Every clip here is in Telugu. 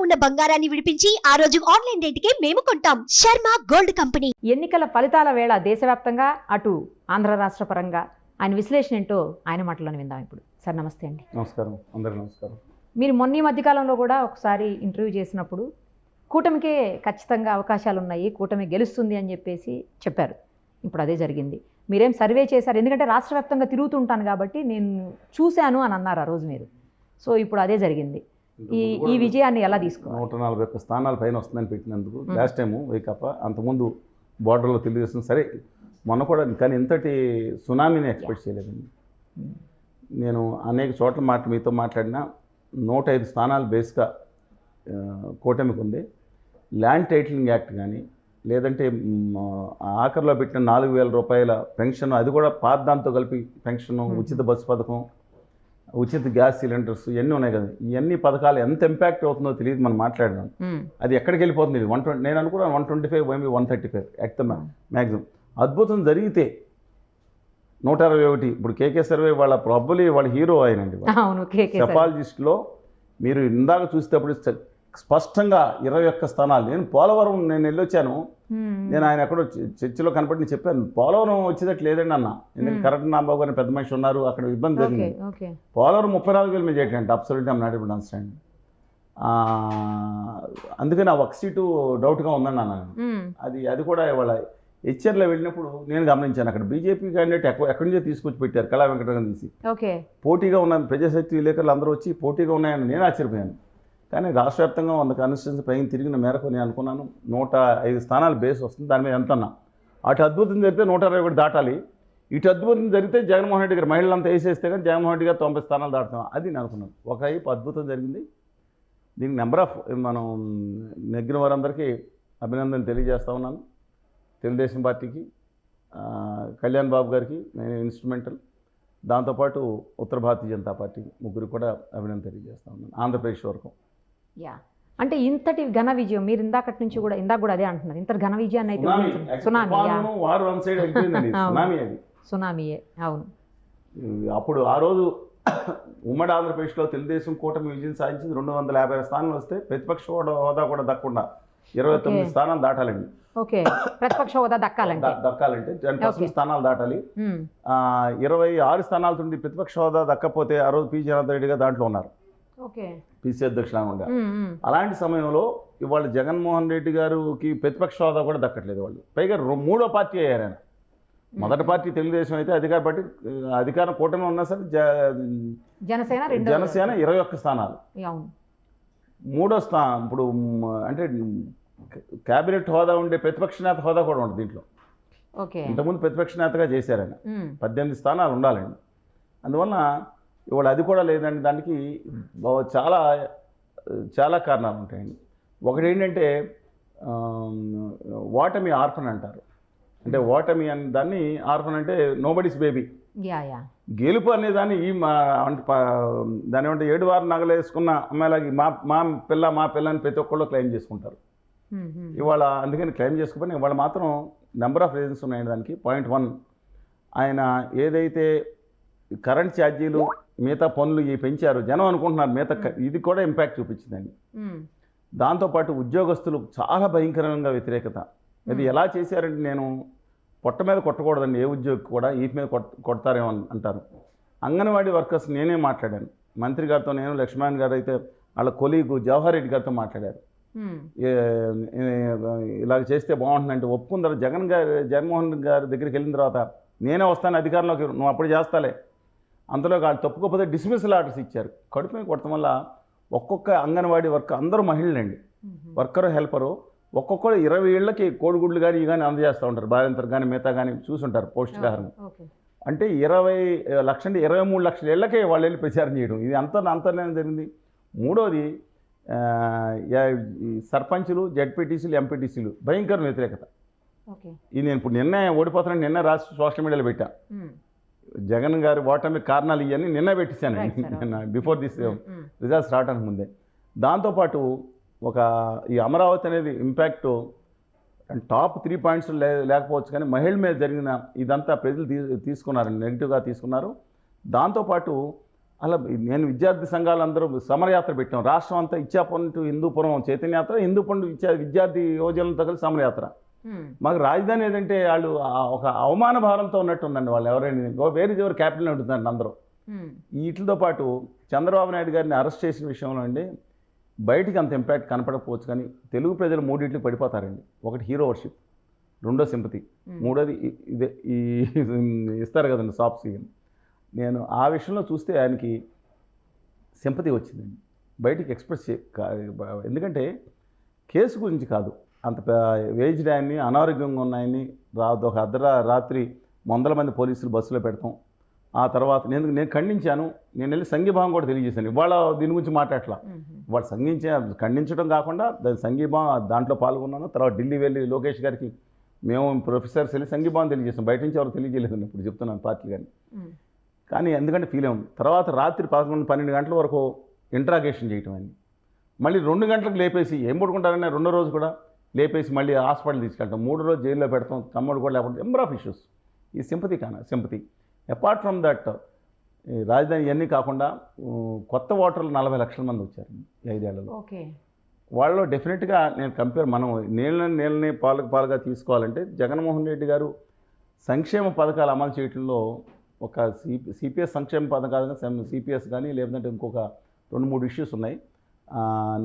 ఉన్న బంగారాన్ని విడిపించి ఆ రోజు ఆన్లైన్ రేటుకే మేము కొంటాం. Sharma gold company. ఎన్నికల ఫలితాల వేళ దేశవ్యాప్తంగా అటు ఆంధ్ర రాష్ట్ర పరంగా ఆయన విశ్లేషణ ఏంటో ఆయన మాటలను విందాం ఇప్పుడు. సార్ నమస్తే అండి. నమస్కారం, అందరికీ నమస్కారం. మీరు మొన్న ఈ మధ్యకాలంలో కూడా ఒకసారి ఇంటర్వ్యూ చేసినప్పుడు కూటమికే ఖచ్చితంగా అవకాశాలు ఉన్నాయి, కూటమి గెలుస్తుంది అని చెప్పేసి చెప్పారు. ఇప్పుడు అదే జరిగింది. మీరేం సర్వే చేశారు? ఎందుకంటే రాష్ట్ర వ్యాప్తంగా తిరుగుతుంటాను కాబట్టి నేను చూశాను అని అన్నారు ఆ రోజు మీరు. సో ఇప్పుడు అదే జరిగింది. ఈ విజయాన్ని ఎలా తీసుకున్నారు? 141 స్థానాల పైన వస్తుందని పెట్టినందుకు లాస్ట్ టైము వైకాపా, అంతకుముందు బార్డర్లో తెలుగుదేశం, సరే మొన్న కూడా, కానీ ఇంతటి సునామీని ఎక్స్పెక్ట్ చేయలేదండి. నేను అనేక చోట్ల మీతో మాట్లాడినా 105 స్థానాలు బేస్గా కూటమికి ఉంది. ల్యాండ్ టైటిలింగ్ యాక్ట్ కానీ, లేదంటే ఆఖరిలో పెట్టిన 4,000 రూపాయల పెన్షన్, అది కూడా పాత దాంతో కలిపి పెన్షన్, ఉచిత బస్సు పథకం, ఉచిత గ్యాస్ సిలిండర్స్, ఇవన్నీ ఉన్నాయి కదా. ఇవన్నీ పథకాలు ఎంత ఇంపాక్ట్ అవుతుందో తెలియదు. మనం మాట్లాడినాం, అది ఎక్కడికి వెళ్ళిపోతుంది. 120, నేను అనుకున్నాను 125, 135 ఎట్ ద మ్యాక్సిమం. అద్భుతం జరిగితే 161. ఇప్పుడు కేకే సర్వే వాళ్ళ ప్రాబబ్లీ వాళ్ళ హీరో ఆయనండి. సెఫాలజిస్ట్లో మీరు ఇందాక చూసేటప్పుడు స్పష్టంగా 21 స్థానాలు. నేను పోలవరం వెళ్ళొచ్చాను. నేను ఆయన ఎక్కడో చర్చిలో కనపడి చెప్పాను, పోలవరం వచ్చేటట్టు లేదండి అన్న. ఎందుకంటే కరెక్ట్ నాంబాబు గారిని పెద్ద మనిషి ఉన్నారు, అక్కడ ఇబ్బంది జరిగింది. పోలవరం 34,000 మెజార్టీ అంటే absolutely I'm not able to understand. అందుకని ఆ ఒక సీటు డౌట్గా ఉందండి అన్న. అది కూడా ఇవాళ హెచ్ఆర్లో వెళ్ళినప్పుడు నేను గమనించాను, అక్కడ బీజేపీ క్యాండిడేట్ ఎక్కడి నుంచో తీసుకొచ్చి పెట్టారు, కళా వెంకటరామన్ తీసి. పోటీగా ఉన్న ప్రజాశక్తి విలేకరులు అందరూ వచ్చి పోటీగా ఉన్నాయని నేను ఆశ్చర్యపోయాను. కానీ రాష్ట్ర వ్యాప్తంగా 100 కాన్స్టిట్యూన్సీ పైన తిరిగిన మేరకు నేను అనుకున్నాను 105 స్థానాలు బేస్ వస్తుంది. దాని మీద ఎంతన్నా అటు అద్భుతం జరిగితే 121 దాటాలి, ఇటు అద్భుతం జరిగితే జగన్మోహన్ రెడ్డి గారు మహిళలంతా వేసేస్తే కానీ జగన్మోహన్ రెడ్డి గారు 90 స్థానాలు దాటుతాం. అది నేను అనుకున్నాను. ఒకవైపు అద్భుతం జరిగింది. దీనికి నెంబర్ ఆఫ్ మనం నెగ్గిన వారందరికీ అభినందనలు తెలియజేస్తా ఉన్నాను. తెలుగుదేశం పార్టీకి, కళ్యాణ్ బాబు గారికి నేను ఇన్స్ట్రుమెంటల్, దాంతోపాటు ఉత్తర భారతీయ జనతా పార్టీకి, ముగ్గురు కూడా అభినందన తెలియజేస్తా ఉన్నాను. ఆంధ్రప్రదేశ్ వరకు అంటే ఇంతటి ఘన విజయం మీరు ఇందాక కూడా అదే అంటున్నారు. ఇంత ఘన విజయాన్ని అయితే సునామీయే. అవును. అప్పుడు ఆ రోజు ఉమ్మడి ఆంధ్రప్రదేశ్లో తెలుగుదేశం కూటమి విజయం సాధించింది 250 స్థానాలు వస్తే ప్రతిపక్ష హోదా కూడా దక్కకుండా 29 స్థానాలు దాటాలండి. ఓకే, ప్రతిపక్ష హోదా దక్కాలంటే 10% స్థానాలు దాటాలి. 26 స్థానాల నుండి ప్రతిపక్ష హోదా దక్కపోతే ఆ రోజు పి జనార్దన్ రెడ్డి గారు దాంట్లో ఉన్నారు, పిసి అధ్యక్షులుగా ఉండారు. అలాంటి సమయంలో ఇవాళ జగన్మోహన్ రెడ్డి గారికి ప్రతిపక్ష హోదా కూడా దక్కట్లేదు. వాళ్ళు పైగా 3వ పార్టీ అయ్యారు ఆయన. మొదటి పార్టీ తెలుగుదేశం అయితే అధికార పార్టీ, అధికారం కూటమి ఉన్నా సరే జనసేన 21 స్థానాలు. 3వ స్థానం ఇప్పుడు అంటే క్యాబినెట్ హోదా ఉండే ప్రతిపక్ష నేత హోదా కూడా ఉంటుంది దీంట్లో. ఇంతకుముందు ప్రతిపక్ష నేతగా చేశారు ఆయన. 18 స్థానాలు ఉండాలండి. అందువల్ల ఇవాళ అది కూడా లేదండి. దానికి చాలా చాలా కారణాలు ఉంటాయండి. ఒకటి ఏంటంటే ఓటమి ఆర్ఫన్ అంటారు. అంటే ఓటమి అనే దాన్ని ఆర్ఫన్ అంటే నోబడీస్ బేబీ. గెలుపు అనే దాన్ని దాని ఏమంటే 7 వారం నగలేసుకున్న అమ్మాయిలాగి మా పిల్ల అని ప్రతి ఒక్కళ్ళు క్లెయిమ్ చేసుకుంటారు. ఇవాళ అందుకని క్లెయిమ్ చేసుకోకపోయినా ఇవాళ మాత్రం నెంబర్ ఆఫ్ రీజన్స్ ఉన్నాయండి దానికి. పాయింట్ 1, ఆయన ఏదైతే కరెంట్ ఛార్జీలు మిగతా పనులు పెంచారు, జనం అనుకుంటున్నారు మిగతా, ఇది కూడా ఇంపాక్ట్ చూపించిందండి. దాంతోపాటు ఉద్యోగస్తులు చాలా భయంకరంగా వ్యతిరేకత. అది ఎలా చేశారంటే, నేను పొట్ట మీద కొట్టకూడదండి, ఏ ఉద్యోగి కూడా ఈపి మీద కొడతారేమో అంటారు. అంగన్వాడీ వర్కర్స్ నేనే మాట్లాడాను మంత్రి గారితో. నేను లక్ష్మణ్ గారు అయితే వాళ్ళ కొలీగు జవహర్ రెడ్డి గారితో మాట్లాడారు. ఇలాగ చేస్తే బాగుంటుందంటే ఒప్పుకుందరు. జగన్మోహన్ గారి దగ్గరికి వెళ్ళిన తర్వాత నేనే వస్తాను అధికారంలోకి, నువ్వు అప్పుడు చేస్తాలే. అంతలో వాళ్ళు తప్పుకోకపోతే డిస్మిసల్ ఆర్డర్స్ ఇచ్చారు. కడుపు కొట్టడం వల్ల ఒక్కొక్క అంగన్వాడీ వర్కర్, అందరూ మహిళలండి, వర్కరు హెల్పరు, ఒక్కొక్కరు 20 ఏళ్ళకి కోడిగుడ్లు కానీ ఇవి కానీ అందజేస్తూ ఉంటారు. బాలింతరు కానీ మిగతా కానీ చూసుంటారు పౌష్టికాహారం. అంటే 20 లక్షల 23 లక్షల ఏళ్ళకే వాళ్ళు వెళ్ళి ప్రచారం చేయడం, ఇది అంతర్లేని జరిగింది. 3వది సర్పంచులు, జెడ్పీటీసీలు, ఎంపీటీసీలు భయంకర వ్యతిరేకత. ఇది నేను ఇప్పుడు నిన్నే ఓడిపోతున్నాను, నిన్న రాసి సోషల్ మీడియాలో పెట్టా. జగన్ గారి ఓటమి కారణాలు ఇవన్నీ నిన్న పెట్టించాను నిన్న, బిఫోర్ దిస్ రిజల్ట్స్ రావడానికి ముందే. దాంతోపాటు ఈ అమరావతి అనేది ఇంపాక్ట్ టాప్ 3 పాయింట్స్ లేకపోవచ్చు, కానీ మహిళ మీద జరిగిన ఇదంతా ప్రజలు తీసుకున్నారు, నెగిటివ్గా తీసుకున్నారు. దాంతోపాటు అలా నేను విద్యార్థి సంఘాలందరూ సమరయాత్ర పెట్టాం. రాష్ట్రం అంతా ఇచ్చాపురం టు హిందూపురం చైతన్యయాత్ర, హిందూపురం టు విద్యార్థి యువజనులతో కలిసి సమరయాత్ర. మాకు రాజధాని ఏదంటే వాళ్ళు ఒక అవమాన భారంతో ఉన్నట్టు ఉందండి. వాళ్ళు ఎవరైనా వేరే ఎవరు క్యాపిటల్ ఉంటుందండి అందరూ. వీటితో పాటు చంద్రబాబు నాయుడు గారిని అరెస్ట్ చేసిన విషయంలో అండి బయటికి అంత ఇంపాక్ట్ కనపడకపోవచ్చు, కానీ తెలుగు ప్రజలు మూడింటికి పడిపోతారండి. ఒకటి హీరో వర్షిప్, రెండో సింపతి, మూడోది ఇదే ఈ ఇస్తారు కదండి సాఫ్ట్ సీన్. నేను ఆ విషయంలో చూస్తే ఆయనకి సింపతి వచ్చిందండి, బయటికి ఎక్స్ప్రెస్ ఎందుకంటే కేసు గురించి కాదు, అంత ఏజ్డ్ ఆయన్ని, అనారోగ్యంగా ఉన్నాయని ఒక రాత్రి వందల మంది పోలీసులు బస్సులో పెడతాం. ఆ తర్వాత నేను ఖండించాను, నేను వెళ్ళి సంఘీభావం కూడా తెలియజేశాను. ఇవాళ దీని గురించి మాట్లాడలా, వాళ్ళు ఖండించడం కాకుండా దాని సంఘీభావం దాంట్లో పాల్గొన్నాను. తర్వాత ఢిల్లీ వెళ్ళి లోకేష్ గారికి మేము ప్రొఫెసర్స్ వెళ్ళి సంఘీభావం తెలియజేస్తాం. బయట నుంచి ఎవరు తెలియజేయలేదండి, ఇప్పుడు చెప్తున్నాను పార్టీ గారిని. కానీ ఎందుకంటే ఫీల్ అయ్యాం. తర్వాత రాత్రి 11-12 గంటల వరకు ఇంట్రాగేషన్ చేయటం అయింది. మళ్ళీ 2 గంటలకు లేపేసి ఏం పడుకుంటారని రెండో రోజు కూడా లేపేసి మళ్ళీ హాస్పిటల్ తీసుకెళ్తాం, 3వ రోజు జైల్లో పెడతాం, తమ్ముడు కూడా లేకపోతే నెంబర్ ఆఫ్ ఇష్యూస్. ఈ సింపతి అపార్ట్ ఫ్రమ్ దట్ రాజధాని ఇవన్నీ కాకుండా కొత్త ఓటర్లు 40 లక్షల మంది వచ్చారు ఈ 5 ఏళ్లలో. వాళ్ళలో డెఫినెట్గా నేను మనం నీళ్ళని పాలుగా తీసుకోవాలంటే జగన్మోహన్ రెడ్డి గారు సంక్షేమ పథకాలు అమలు చేయడంలో ఒక సిపిఎస్ సంక్షేమ పథకాలు సిపిఎస్ కానీ లేదంటే ఇంకొక 2-3 ఇష్యూస్ ఉన్నాయి,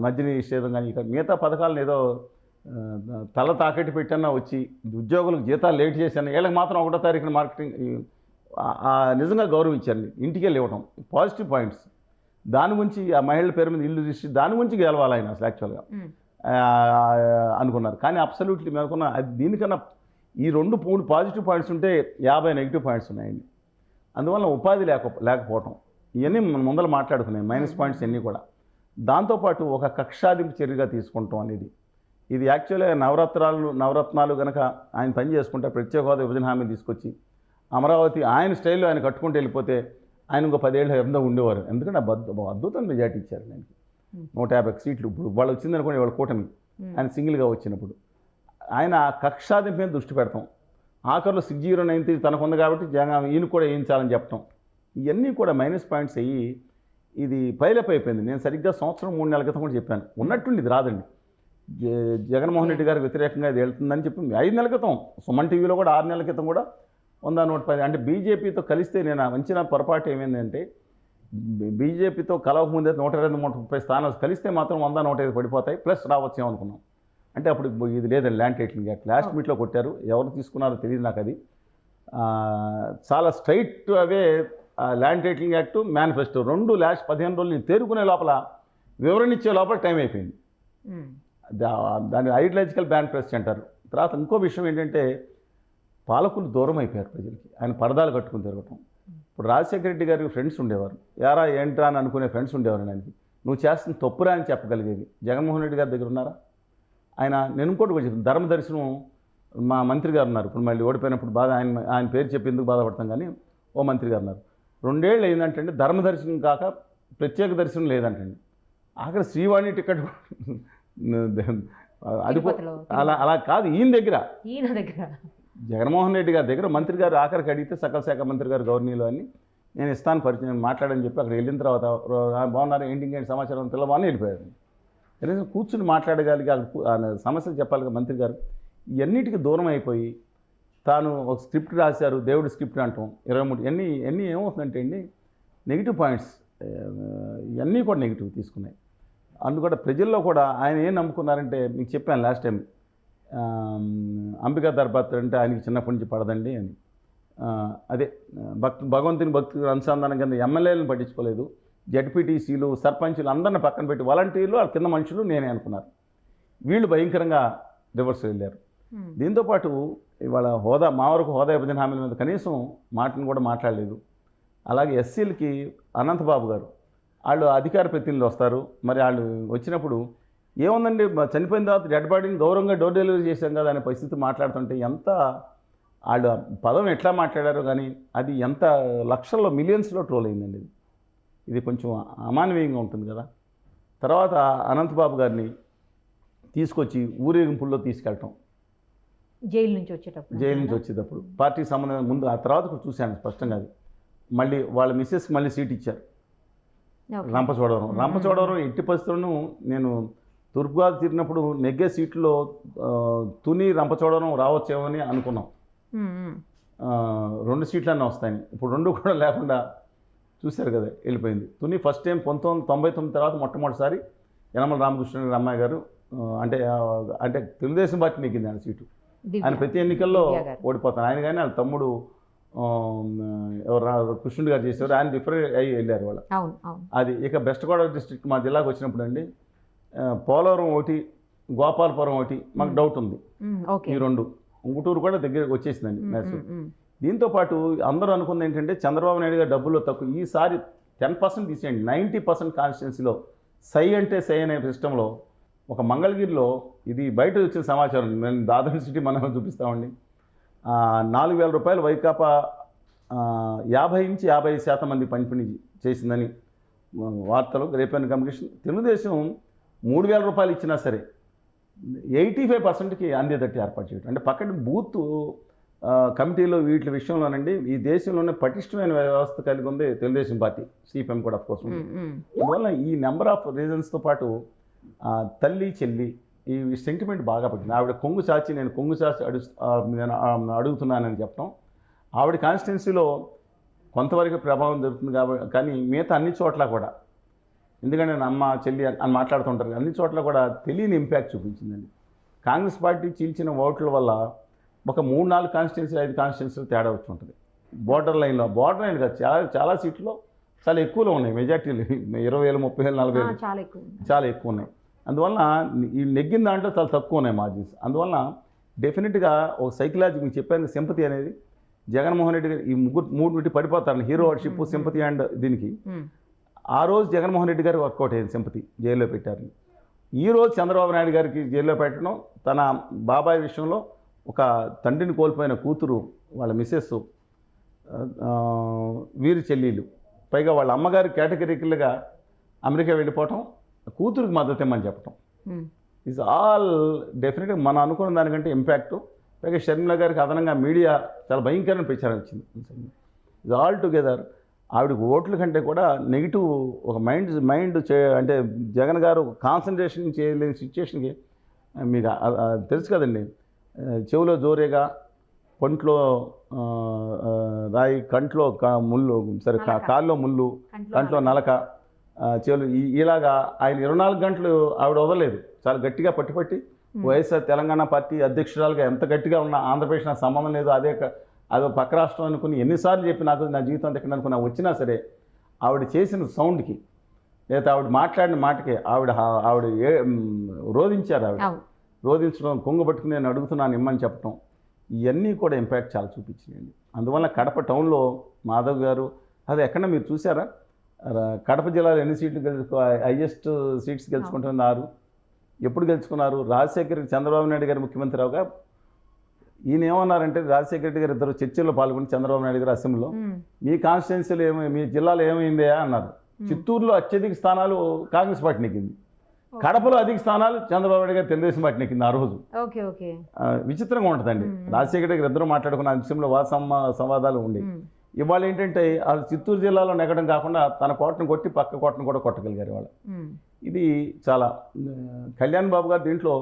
మధ్య నిషేధం కానీ, ఇక మిగతా పథకాలను ఏదో తల తాకెట్టు పెట్టన్నా వచ్చి ఉద్యోగులకు జీతాలు లేట్ చేశాను, వీళ్ళకి మాత్రం 1వ తారీఖున మార్కెటింగ్ నిజంగా గౌరవించారు, ఇంటికి వెళ్ళి ఇవ్వడం పాజిటివ్ పాయింట్స్. దాని గురించి ఆ మహిళల పేరు మీద ఇల్లు తీసి దాని గురించి గెలవాలి ఆయన అసలు యాక్చువల్గా అనుకున్నారు. కానీ అబ్సల్యూట్లీ మేము అనుకున్న అది దీనికన్నా ఈ 2-3 పాజిటివ్ పాయింట్స్ ఉంటే 50 నెగిటివ్ పాయింట్స్ ఉన్నాయండి. అందువల్ల ఉపాధి లేకపోవటం ఇవన్నీ మనం ముందర మాట్లాడుకున్నాయి మైనస్ పాయింట్స్ అన్నీ కూడా. దాంతోపాటు ఒక కక్షాదింపు చర్యగా తీసుకుంటాం అనేది ఇది యాక్చువల్గా నవరత్నాలు కనుక ఆయన పని చేసుకుంటే ప్రత్యేక హోదా విభజన హామీ తీసుకొచ్చి అమరావతి ఆయన స్టైల్లో ఆయన కట్టుకుంటూ వెళ్ళిపోతే ఆయన ఇంకో 10 ఏళ్ళు ఎంతో ఉండేవారు. ఎందుకంటే అద్భుతం మెజార్టీ ఇచ్చారు ఆయనకి, 150 సీట్లు. ఇప్పుడు వాళ్ళు వచ్చిందనుకోండి, వాళ్ళ కూటమి ఆయన సింగిల్గా వచ్చినప్పుడు ఆయన కక్షాదింపు మీద దృష్టి పెడతాం. ఆఖరిలో 6093 తనకు ఉంది కాబట్టి ఈయన కూడా వేయించాలని చెప్పటం, ఇవన్నీ కూడా మైనస్ పాయింట్స్ అయ్యి ఇది పైలప్ అయిపోయింది. నేను సరిగ్గా 1-3 నెలల క్రితం కూడా చెప్పాను, ఉన్నట్టుండి ఇది రాదండి, జగన్మోహన్ రెడ్డి గారికి వ్యతిరేకంగా ఇది వెళ్తుందని చెప్పి 5 నెలల క్రితం సుమన్ టీవీలో కూడా 6 నెలల క్రితం కూడా 100-110 అంటే బీజేపీతో కలిస్తే నేను వంచిన పొరపాటు ఏమైందంటే బీజేపీతో కలవకముందే 120-130 స్థానాలు కలిస్తే మాత్రం 100-105 పడిపోతాయి, ప్లస్ రావచ్చేమనుకున్నాం. అంటే అప్పుడు ఇది లేదండి, ల్యాండ్ టైటిలింగ్ యాక్ట్ లాస్ట్ మీట్లో కొట్టారు, ఎవరు తీసుకున్నారో తెలియదు నాకు. అది చాలా straight away land titling act manifesto 2 last 15 రోజులు నేను తేరుకునే లోపల వివరణ ఇచ్చే లోపల టైం అయిపోయింది. దాన్ని ఐడియాలజికల్ బ్యాన్ ప్రెస్ అంటారు. తర్వాత ఇంకో విషయం ఏంటంటే పాలకులు దూరం అయిపోయారు ప్రజలకి, ఆయన పరదాలు కట్టుకుని తిరగటం. ఇప్పుడు రాజశేఖర రెడ్డి గారికి ఫ్రెండ్స్ ఉండేవారు, యారా ఏంట్రా అని అనుకునే ఫ్రెండ్స్ ఉండేవారు. ఆయనకి నువ్వు చేస్తున్న తప్పురా అని చెప్పగలిగేది. జగన్మోహన్ రెడ్డి గారి దగ్గర ఉన్నారా? నేను ఇంకోటి కూడా చెప్తాను, ధర్మదర్శనం మా మంత్రి గారు ఉన్నారు, ఇప్పుడు మళ్ళీ ఓడిపోయినప్పుడు బాధ ఆయన పేరు చెప్పి ఎందుకు బాధపడతాం, కానీ ఓ మంత్రి గారు ఉన్నారు. 2 ఏళ్ళు అయిందంటే ధర్మదర్శనం కాక ప్రత్యేక దర్శనం లేదంటండి. ఆఖరి శ్రీవాణి టికెట్ అది అలా కాదు, ఈయన దగ్గర జగన్మోహన్ రెడ్డి గారి దగ్గర మంత్రి గారు ఆఖరికి అడిగితే సకల శాఖ మంత్రి గారు గవర్నీలో అని నేను ఇస్తాను పరిచయం మాట్లాడని చెప్పి అక్కడ వెళ్ళిన తర్వాత బాగున్నారు ఏంటి సమాచారం పిల్లవాడిని వెళ్ళిపోయారు. కనీసం కూర్చుని మాట్లాడగలిగి సమస్యలు చెప్పాలిగా మంత్రి గారు. ఇవన్నిటికీ దూరం అయిపోయి తాను ఒక స్క్రిప్ట్ రాశారు, దేవుడి స్క్రిప్ట్ అంటాం 23 ఎన్ని ఏమవుతుందంటే అండి నెగిటివ్ పాయింట్స్ ఇవన్నీ కూడా నెగిటివ్ తీసుకున్నాయి. అందుకని ప్రజల్లో కూడా ఆయన ఏం నమ్ముకున్నారంటే మీకు చెప్పాను లాస్ట్ టైం, అంబికా దర్బార్ అంటే ఆయనకి చిన్నప్పటి నుంచి పడదండి అని. అదే భగవంతుని భక్తులు అనుసంధానం కింద ఎమ్మెల్యేలను పట్టించుకోలేదు, జడ్పీటీసీలు సర్పంచులు అందరిని పక్కన పెట్టి వాలంటీర్లు వాళ్ళ కింద మనుషులు నేనే అనుకున్నారు. వీళ్ళు భయంకరంగా రివర్స్ వెళ్ళారు. దీంతోపాటు ఇవాళ మా వరకు హోదా విభజన హామీల మీద కనీసం మాటను కూడా మాట్లాడలేదు. అలాగే ఎస్సీలకి అనంతబాబు గారు వాళ్ళు అధికార ప్రతినిధులు వస్తారు, మరి వాళ్ళు వచ్చినప్పుడు ఏముందండి చనిపోయిన తర్వాత డెడ్ బాడీని గౌరవంగా డోర్ డెలివరీ చేశాం కదా అనే పరిస్థితి మాట్లాడుతుంటే ఎంత వాళ్ళు పదం ఎట్లా మాట్లాడారో కానీ అది ఎంత లక్షల్లో మిలియన్స్లో ట్రోల్ అయిందండి. ఇది కొంచెం అమానవీయంగా ఉంటుంది కదా. తర్వాత అనంతబాబు గారిని తీసుకొచ్చి ఊరేగింపుల్లో తీసుకెళ్ళటం, జైలు నుంచి వచ్చేటప్పుడు పార్టీ సంబంధం ముందు ఆ తర్వాత చూశాను స్పష్టంగా. అది మళ్ళీ వాళ్ళ మిస్సెస్కి మళ్ళీ సీట్ ఇచ్చారు, రంపచోడవరం ఎట్టి పరిస్థితులను నేను తూర్పుగోదావరి తిరిగినప్పుడు నెగ్గే సీట్లో తుని రంపచోడవరం రావచ్చేమని అనుకున్నాం. 2 సీట్లన్నీ వస్తాయని. ఇప్పుడు 2 కూడా లేకుండా చూశారు కదా, వెళ్ళిపోయింది. తుని ఫస్ట్ టైం 1999 తర్వాత మొట్టమొదటిసారి యనమల రామకృష్ణ అమ్మాయి గారు అంటే తెలుగుదేశం పార్టీ నెగ్గింది ఆయన సీటు. ఆయన ప్రతి ఎన్నికల్లో ఓడిపోతాను. ఆయన కానీ వాళ్ళ తమ్ముడు ఎవరు కృష్ణుడు గారు చేసేవారు, ఆయన డిఫరెంట్ అయ్యి వెళ్ళారు వాళ్ళు. అది ఇక వెస్ట్ గోదావరి డిస్ట్రిక్ట్ మా జిల్లాకు వచ్చినప్పుడు అండి, పోలవరం ఒకటి, గోపాలపురం ఒకటి మాకు డౌట్ ఉంది. ఈ 2 ఉంగుటూరు కూడా దగ్గరికి వచ్చేసిందండి మ్యాచ్. దీంతోపాటు అందరూ అనుకుంది ఏంటంటే చంద్రబాబు నాయుడు గారు డబ్బుల్లో తక్కువ, ఈసారి 10% తీసేయండి, 90% కాన్స్టిట్యున్సీలో సై అంటే సై అనే సిస్టంలో ఒక మంగళగిరిలో, ఇది బయట వచ్చిన సమాచారం, నేను దాదర్ సిటీ మనం చూపిస్తామండి, 4,000 రూపాయలు వైకాపా 50 నుంచి 55% మంది పంపిణీ చేసిందని వార్తలు, రేపైన కమ్యూనికేషన్. తెలుగుదేశం 3,000 రూపాయలు ఇచ్చినా సరే 85%కి అందేటట్టు ఏర్పాటు చేయడం. అంటే పక్కన బూత్ కమిటీలో వీటి విషయంలోనండి ఈ దేశంలోనే పటిష్టమైన వ్యవస్థ కలిగి ఉంది తెలుగుదేశం పార్టీ, సిపిఎం కూడా ఆఫ్ కోర్స్ ఉంది. అందువల్ల ఈ నెంబర్ ఆఫ్ రీజన్స్తో పాటు తల్లి చెల్లి ఈ సెంటిమెంట్ బాగా పట్టింది. ఆవిడ కొంగు చాచి నేను కొంగు చాచి నేను అడుగుతున్నానని చెప్పడం, ఆవిడ కాన్స్టిట్యున్సీలో కొంతవరకు ప్రభావం జరుగుతుంది కాబట్టి, కానీ మిగతా అన్ని చోట్ల కూడా, ఎందుకంటే నేను అమ్మ చెల్లి అని మాట్లాడుతుంటారు, అన్ని చోట్ల కూడా తెలియని ఇంపాక్ట్ చూపించిందండి. కాంగ్రెస్ పార్టీ చీల్చిన ఓట్ల వల్ల ఒక 3-4 కాన్స్టిట్యున్సీ 5 కాన్స్టిట్యున్సీలు తేడా వచ్చి ఉంటుంది. బోర్డర్ లైన్ కాదు, చాలా సీట్లు చాలా ఎక్కువలో ఉన్నాయి, మెజార్టీలు 20,000, 30,000, 40,000 చాలా ఎక్కువ ఉన్నాయి. అందువల్ల ఈ నెగ్గిన దాంట్లో చాలా తక్కువ ఉన్నాయి మార్జిన్స్. అందువల్ల డెఫినెట్గా ఒక సైకలాజీ మీకు చెప్పాను, సింపతి అనేది జగన్మోహన్ రెడ్డి గారు ఈ మూడు పడిపోతారు, హీరోషిప్, సింపతి అండ్ దీనికి. ఆ రోజు జగన్మోహన్ రెడ్డి గారు వర్కౌట్ అయ్యింది, సింపతి జైల్లో పెట్టారు. ఈరోజు చంద్రబాబు నాయుడు గారికి జైల్లో పెట్టడం, తన బాబాయ్ విషయంలో ఒక తండ్రిని కోల్పోయిన కూతురు వాళ్ళ మిస్సెస్ వీరి చెల్లెలు, పైగా వాళ్ళ అమ్మగారు కేటగిరికల్గా అమెరికా వెళ్ళిపోవటం, కూతురికి మద్దతు ఇమ్మని చెప్పటం, ఈజ్ ఆల్ డెఫినెట్గా మనం అనుకున్న దానికంటే ఇంపాక్ట్. పైగా షర్మిల గారికి అదనంగా మీడియా చాలా భయంకరమైన ప్రచారం ఇచ్చింది. ఇది ఆల్ టుగెదర్ ఆవిడకి ఓట్ల కంటే కూడా నెగిటివ్ ఒక మైండ్ అంటే జగన్ గారు కాన్సన్ట్రేషన్ చేయలేని సిచ్యువేషన్కి, మీకు తెలుసు కదండి, చెవులో జోరేగా, పంట్లో రాయి, కంట్లో ముళ్ళు, సరే కాల్లో ముళ్ళు, కంట్లో నలక, చెవులు, ఇలాగా ఆయన 24 గంటలు ఆవిడ వదలలేదు. చాలా గట్టిగా పట్టి వైఎస్ఆర్ తెలంగాణ పార్టీ అధ్యక్షురాలుగా ఎంత గట్టిగా ఉన్నా ఆంధ్రప్రదేశ్ నాకు సంబంధం లేదు, అదో పక్క రాష్ట్రం అనుకుని ఎన్నిసార్లు చెప్పి నాకు నా జీవితం అంతా ఎక్కడ అనుకున్నా వచ్చినా సరే, ఆవిడ చేసిన సౌండ్కి లేదా ఆవిడ మాట్లాడిన మాటకి ఆవిడ రోధించారు. రోధించడం, కొంగు పట్టుకుని నేను అడుగుతున్నాను ఇమ్మని చెప్పడం, ఇవన్నీ కూడా ఇంపాక్ట్ చాలా చూపించినాయండి. అందువల్ల కడప టౌన్లో మాధవ్ గారు, అది ఎక్కడ మీరు చూసారా, కడప జిల్లాలో ఎన్ని సీట్లు హైయెస్ట్ సీట్స్ గెలుచుకుంటుంది 6. ఎప్పుడు గెలుచుకున్నారు? రాజశేఖర్ చంద్రబాబు నాయుడు గారు ముఖ్యమంత్రి అవగా ఈయన ఏమన్నారంటే, రాజశేఖర రెడ్డి గారు ఇద్దరు చర్చల్లో పాల్గొని చంద్రబాబు నాయుడు గారు అసెంబ్లీలో, మీ కాన్స్టిట్యున్సీలో మీ జిల్లాలో ఏమైందా అన్నారు. చిత్తూరులో అత్యధిక స్థానాలు కాంగ్రెస్ పార్టీ నెగ్గింది, కడపలో అధిక స్థానాలు చంద్రబాబు నాయుడు గారు తెలుగుదేశం పార్టీ నెక్కింది ఆ రోజు. విచిత్రంగా ఉంటుందండి. రాజశేఖర రెడ్డి గారు ఇద్దరు మాట్లాడుకున్న అంశంలో సంవాదాలు ఉండే. ఇవాళ ఏంటంటే వాళ్ళు చిత్తూరు జిల్లాలో నెగ్గడం కాకుండా తన కోటను కొట్టి పక్క కోటను కూడా కొట్టగలిగారు వాళ్ళు. ఇది చాలా కళ్యాణ్ బాబు గారు దీంట్లో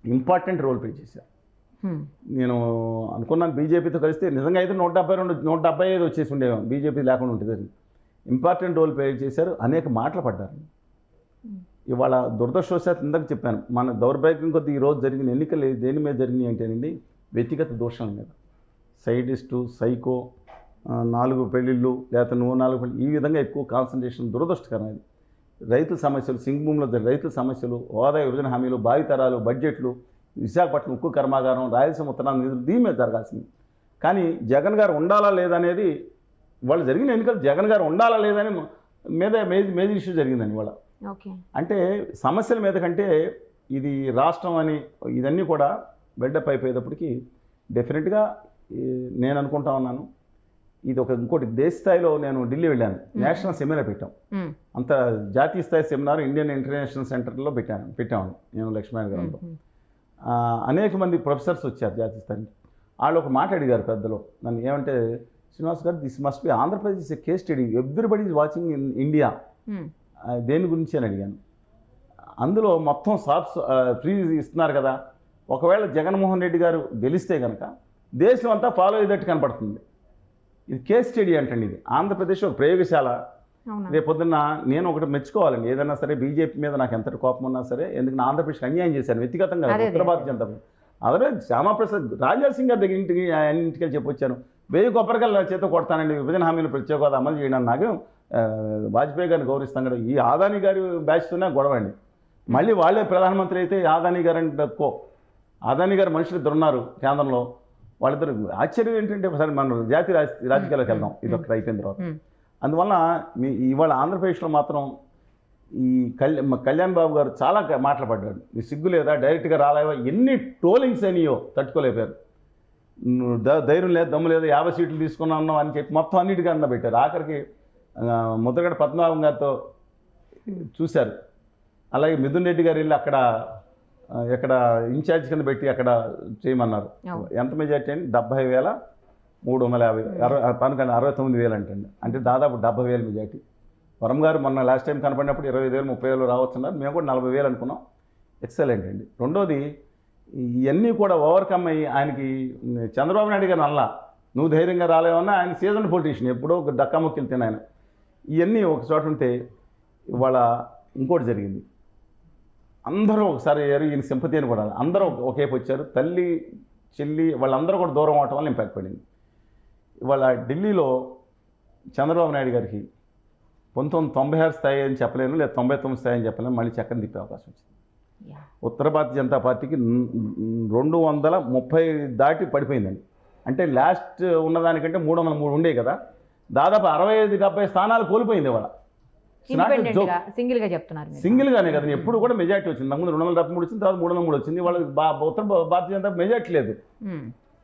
ఇంపార్టెంట్ రోల్ ప్లే చేశారు. నేను అనుకున్నాను బీజేపీతో కలిస్తే నిజంగా అయితే 172, 175 వచ్చేసి ఉండేవి బీజేపీ లేకుండా ఉంటుంది. ఇంపార్టెంట్ రోల్ ప్లే చేశారు, అనేక మాటలు పడ్డారు. ఇవాళ దురదృష్టవశాత్తు ఇందాక చెప్పాను, మన దౌర్భాగ్యం కొద్ది ఈరోజు జరిగిన ఎన్నికలు దేని మీద జరిగినాయి అంటేనండి, వ్యక్తిగత దోషాల మీద. సైడిస్టు, సైకో, 4 పెళ్ళిళ్ళు లేకపోతే 4 పెళ్ళి, ఈ విధంగా ఎక్కువ కాన్సన్ట్రేషన్ దురదృష్టకరం. అది రైతుల సమస్యలు, సింగభూమిలో రైతుల సమస్యలు, హోదా విభజన హామీలు, భావితరాలు, బడ్జెట్లు, విశాఖపట్నం ఉక్కు కర్మాగారం, రాయలసీమ ఉత్తరాంధ్ర నిధులు, దీని మీద జరగాల్సింది. కానీ జగన్ గారు ఉండాలా లేదనేది, వాళ్ళు జరిగిన ఎన్నికలు జగన్ గారు ఉండాలా లేదని మేజర్ ఇష్యూ జరిగిందని వాళ్ళ. అంటే సమస్యల మీద కంటే ఇది రాష్ట్రం అని ఇదన్నీ కూడా బిల్డప్ అయిపోయేటప్పటికి డెఫినెట్గా నేను అనుకుంటా ఉన్నాను, ఇది ఇంకోటి దేశ స్థాయిలో. నేను ఢిల్లీ వెళ్ళాను, నేషనల్ సెమినార్ పెట్టాం, అంత జాతీయ స్థాయి సెమినార్ ఇండియన్ ఇంటర్నేషనల్ సెంటర్లో పెట్టాము నేను లక్ష్మీనగరంలో. అనేక మంది ప్రొఫెసర్స్ వచ్చారు జాతీయ స్థాయి. వాళ్ళు ఒక మాట అడిగారు పెద్దలు నన్ను, ఏమంటే శ్రీనివాస్ గారు, this must be Andhra Pradesh is a case study, everybody is watching in India దేని గురించి అని అడిగాను. అందులో మొత్తం సాఫ్ట్ ఫ్రీ ఇస్తున్నారు కదా, ఒకవేళ జగన్మోహన్ రెడ్డి గారు గెలిస్తే కనుక దేశం అంతా ఫాలో అయ్యేటట్టు కనపడుతుంది. ఇది కేస్ స్టడీ అంటండి. ఇది ఆంధ్రప్రదేశ్ ఒక ప్రయోగశాల. రేపొద్దున్న నేను ఒకటి మెచ్చుకోవాలండి, ఏదైనా సరే బీజేపీ మీద నాకు ఎంతటి కోపం ఉన్నా సరే, ఎందుకు నా ఆంధ్రప్రదేశ్కి అన్యాయం చేశాను వ్యక్తిగతంగా, ఉత్తర భారతీయ జనతా పార్టీ. అదే శ్యామాప్రసాద్ రాజాసింగ్ సింగ్ గారి దగ్గర ఇంటికి చెప్పొచ్చాను, 1000 కొబ్బరికాయలు చేత కొడతానండి, విభజన హామీలు ప్రత్యేక హోదా అమలు చేయడానికి నాకు వాజ్పేయి గారిని గౌరవిస్తాం కదా. ఈ ఆదాని గారి బ్యాచ్తోనే గొడవ అండి. మళ్ళీ వాళ్ళే ప్రధానమంత్రి అయితే ఆదాని గారు అంటే తక్కువ, ఆదాని గారు మనుషులు ఇద్దరు ఉన్నారు కేంద్రంలో, వాళ్ళిద్దరు. ఆశ్చర్యం ఏంటంటే ఒకసారి మనం జాతీయ రాజకీయాలకు వెళ్దాం, ఇది ఒకటి అయిపోయిన తర్వాత. అందువల్ల ఇవాళ ఆంధ్రప్రదేశ్లో మాత్రం ఈ కళ్యాణ్ బాబు గారు చాలా మాటలు పడ్డాడు. నీ సిగ్గు లేదా, డైరెక్ట్గా రాలేవా, ఎన్ని ట్రోలింగ్స్ అయినాయో తట్టుకోలేపారు. ధైర్యం లేదు, దమ్ము లేదు, 50 సీట్లు తీసుకున్నాం అని చెప్పి మొత్తం అన్నిటికీ పెట్టారు. ఆఖరికి ముద్రగడ పద్మనాభం గారితో చూశారు. అలాగే మిథున్ రెడ్డి గారు వెళ్ళి అక్కడ ఇన్ఛార్జ్ కింద పెట్టి అక్కడ చేయమన్నారు. ఎంత మెజార్టీ అండి? 70,350, 69,000 అంటండి. అంటే దాదాపు 70,000 మెజార్టీ. వరం గారు మొన్న లాస్ట్ టైం కనపడినప్పుడు 25,000, 30,000 రావచ్చున్నారు. మేము కూడా 40,000 అనుకున్నాం. ఎక్సలెంట్ అండి. రెండోది, ఇవన్నీ కూడా ఓవర్కమ్ అయ్యి ఆయనకి చంద్రబాబు నాయుడు గారు అలా నువ్వు ధైర్యంగా రాలేవన్నా, ఆయన సీజన్ పొలిటీషియన్, ఎప్పుడో దక్కాముక్కిలు తినాయన. ఇవన్నీ ఒక చోట ఉంటే ఇవాళ ఇంకోటి జరిగింది. అందరూ ఒకసారి అయ్యారు, ఈయన సింపతి అని కూడా అందరూ ఒకేపు వచ్చారు. తల్లి చెల్లి వాళ్ళందరూ కూడా దూరం అవటం వల్ల ఇంపాక్ట్ పడింది. ఇవాళ ఢిల్లీలో చంద్రబాబు నాయుడు గారికి 1996 స్థాయి అని చెప్పలేను, లేదా 99 స్థాయి అని చెప్పలేను, మళ్ళీ చక్కని తిప్పే అవకాశం వచ్చింది. ఉత్తర భారతీయ జనతా పార్టీకి 230 దాటి పడిపోయిందండి. అంటే లాస్ట్ ఉన్నదానికంటే 303 ఉండే కదా, దాదాపు 65-70 స్థానాలు కోల్పోయింది ఇవాళ. సింగిల్గా చెప్తున్నారు, సింగిల్గానే కదా, ఎప్పుడు కూడా మెజార్టీ వచ్చింది. ముందు 273 వచ్చింది, తర్వాత 303 వచ్చింది. ఇవాళ ఉత్తర భారతీయ జనతా మెజార్టీ లేదు.